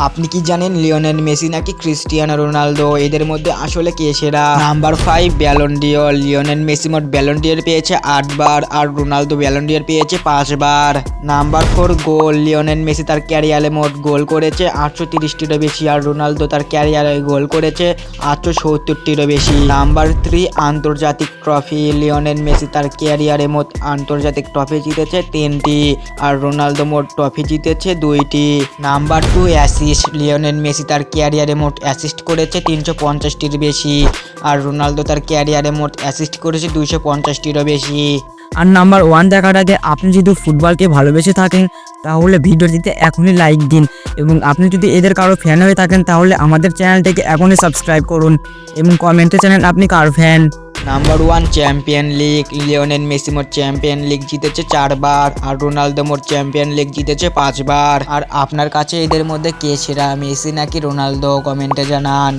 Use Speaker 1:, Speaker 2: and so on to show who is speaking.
Speaker 1: আপনি কি জানেন লিওনেল মেসি নাকি ক্রিস্টিয়ানো রোনালদো এদের মধ্যে আসলে কে সেরা? Number 5 Ballon d'Or. Lionel Messi মোট ব্যালন ডিওর পেয়েছে 8 বার আর রোনালদো ব্যালন ডিওর পেয়েছে 5 বার। নাম্বার 4 গোল। লিওনেল মেসি তার ক্যারিয়ারে মোট গোল করেছে 830টিরও বেশি আর রোনালদো তার ক্যারিয়ারে গোল করেছে 870টিরও বেশি। নাম্বার 3 আন্তর্জাতিক ট্রফি। লিওনেল মেসি তার ক্যারিয়ারে মোট আন্তর্জাতিক ট্রফি জিতেছে 3টি আর রোনালদো মোট ট্রফি জিতেছে 2টি। Number 2 assist. লিওনেল মেসি তার ক্যারিয়ারে মোট অ্যাসিস্ট করেছে 350টির বেশি আর রোনালদো তার ক্যারিয়ারে মোট অ্যাসিস্ট করেছে 250টিরও বেশি।
Speaker 2: আর নাম্বার 1 দেখার আগে আপনি যদি ফুটবলকে ভালোবেসে থাকেন তাহলে ভিডিওটিতে এখনই লাইক দিন এবং আপনি যদি এদের কারো ফ্যান হয়ে থাকেন তাহলে আমাদের চ্যানেলটিকে এখনই সাবস্ক্রাইব করুন এবং কমেন্টে জানান আপনি কার fan.
Speaker 1: Number 1 champion league. Lionel Messi মোট চ্যাম্পিয়ন লিগ জিতেছে 4 বার আর রোনালদো মোট চ্যাম্পিয়ন লিগ জিতেছে 5 বার। আর আপনার কাছে এদের মধ্যে কে সেরা, মেসি নাকি রোনালদো? কমেন্টে জানান।